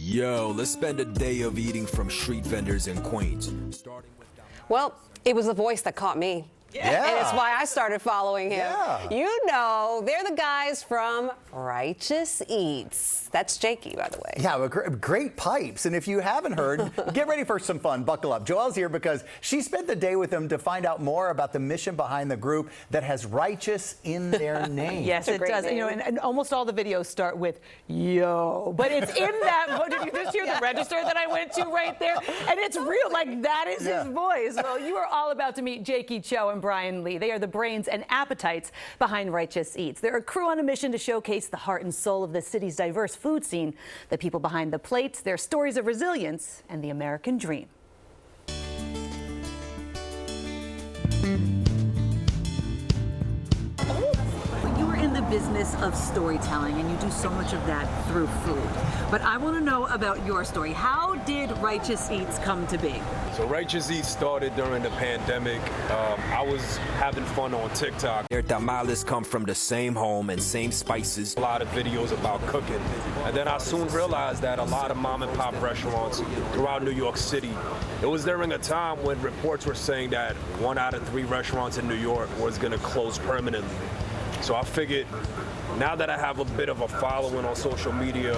Yo, let's spend a day of eating from street vendors in Queens. Well, it was the voice that caught me. Yeah. And it's why I started following him. Yeah. You know, they're the guys from Righteous Eats. That's Jakey, by the way. Yeah, great pipes. And if you haven't heard, get ready for some fun. Buckle up. Joelle's here because she spent the day with them to find out more about the mission behind the group that has righteous in their name. Yes, it does. You know, and almost all the videos start with "yo," but it's in that. Did you just hear the register that I went to right there? And it's real. Like that is his voice. Well, you are all about to meet Jakey Cho and Brian Lee. They are the brains and appetites behind Righteous Eats. They're a crew on a mission to showcase the heart and soul of the city's diverse food scene, the people behind the plates, their stories of resilience, and the American dream. You are in the business of storytelling, and you do so much of that through food. But I want to know about your story. How did Righteous Eats come to be? So Righteous Eats started during the pandemic. I was having fun on TikTok. Their tamales come from the same home and same spices. A lot of videos about cooking. And then I soon realized that a lot of mom and pop restaurants throughout New York City, it was during a time when reports were saying that 1 out of 3 restaurants in New York was going to close permanently. So I figured, now that I have a bit of a following on social media,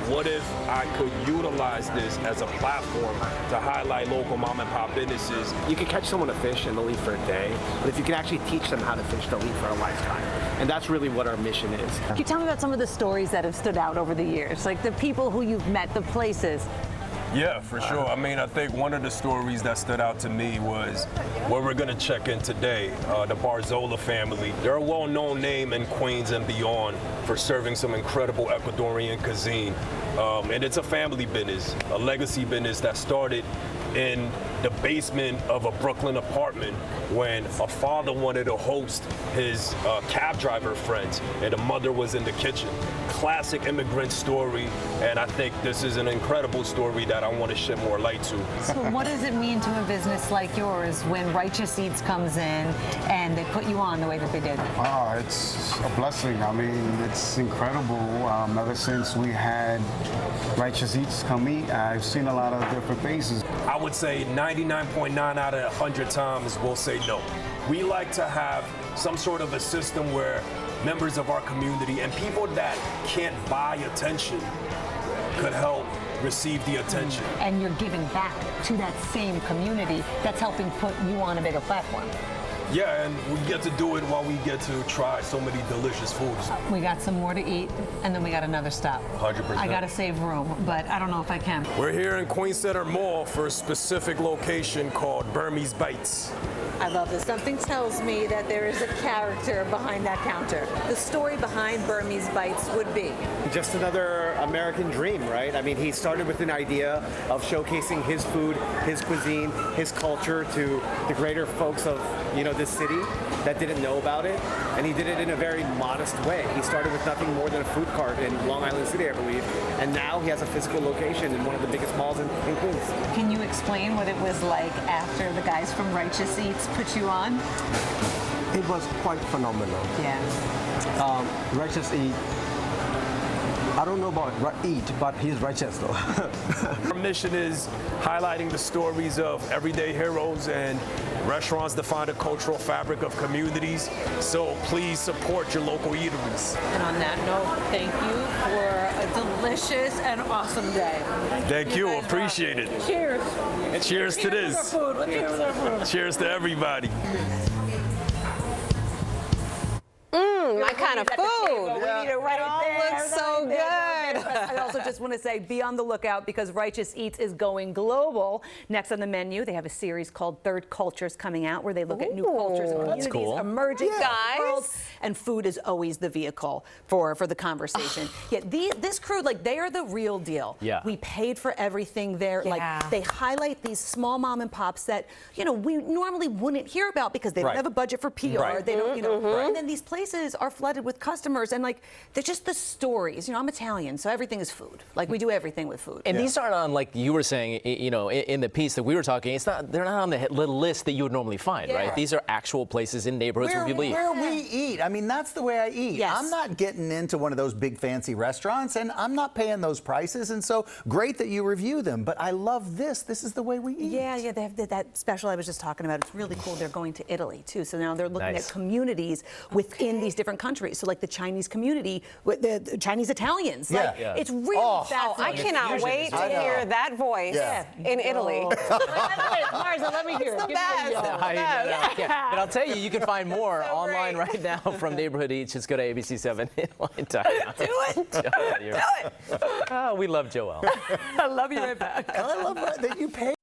what if I could utilize this as a platform to highlight local mom and pop businesses? You can catch someone to fish and they'll eat for a day, but if you can actually teach them how to fish, they'll eat for a lifetime. And that's really what our mission is. Can you tell me about some of the stories that have stood out over the years, like the people who you've met, the places? Yeah, for sure. I mean, I think one of the stories that stood out to me was where we're going to check in today, the Barzola family. They're a well-known name in Queens and beyond for serving some incredible Ecuadorian cuisine. And it's a family business, a legacy business that started in the basement of a Brooklyn apartment when a father wanted to host his cab driver friends and the mother was in the kitchen. Classic immigrant story, and I think this is an incredible story that I want to shed more light to. So what does it mean to a business like yours when Righteous Eats comes in and they put you on the way that they did? Oh, it's a blessing. I mean, it's incredible. Ever since we had Righteous Eats come eat, I've seen a lot of different faces. I would say 99.9 out of 100 times we'll say no. We like to have some sort of a system where members of our community and people that can't buy attention could help receive the attention. And you're giving back to that same community that's helping put you on a bigger platform. Yeah, and we get to do it while we get to try so many delicious foods. We got some more to eat, and then we got another stop. 100%. I got to save room, but I don't know if I can. We're here in Queens Center Mall for a specific location called Burmese Bites. I love this. Something tells me that there is a character behind that counter. The story behind Burmese Bites would be Just another American dream, right? I mean, he started with an idea of showcasing his food, his cuisine, his culture to the greater folks of, you know, this city that didn't know about it. And he did it in a very modest way. He started with nothing more than a food cart in Long Island City, I believe. And now he has a physical location in one of the biggest malls in Queens. Can you explain what it was like after the guys from Righteous Eats put you on? It was quite phenomenal. Yeah. Righteous Eat. I don't know about eat, but he's righteous though. Our mission is highlighting the stories of everyday heroes and restaurants define the cultural fabric of communities. So please support your local eateries. And on that note, thank you for a delicious and awesome day. Thank you, appreciate it. Cheers. Cheers to this. Cheers to everybody. My kind of food. We eat it right It all looks so good. I also just want to say, be on the lookout because Righteous Eats is going global. Next on the menu, they have a series called Third Cultures coming out where they look at new cultures and communities emerging in the world. And food is always the vehicle for the conversation. Yet this crew, like, they are the real deal. Yeah. We paid for everything there. Like, they highlight these small mom and pops that, you know, we normally wouldn't hear about because they don't have a budget for PR. They don't, you know. And then these places are flooded with customers and, like, they're just the stories. You know, I'm Italian, so everything is food. Like we do everything with food. And these aren't on, like you were saying, you know, in the piece that we were talking. They're not on the little list that you would normally find, right? These are actual places in neighborhoods where people eat. Where we eat. I mean, that's the way I eat. Yes. I'm not getting into one of those big fancy restaurants, and I'm not paying those prices. And so great that you review them. But I love this. This is the way we eat. Yeah, they have that special I was just talking about. It's really cool. They're going to Italy too, so now they're looking at communities within these different countries. So like the Chinese community, with the Chinese Italians. Like, it's really fascinating. I cannot wait to hear that voice in Italy. Marza, let me hear it. It's the best. But I'll tell you, you can find more online right now from Neighborhood Eats. Just go to ABC7 Inline.com. Do it. Do it. Oh, we love Joelle. I love you right back. I love that you pay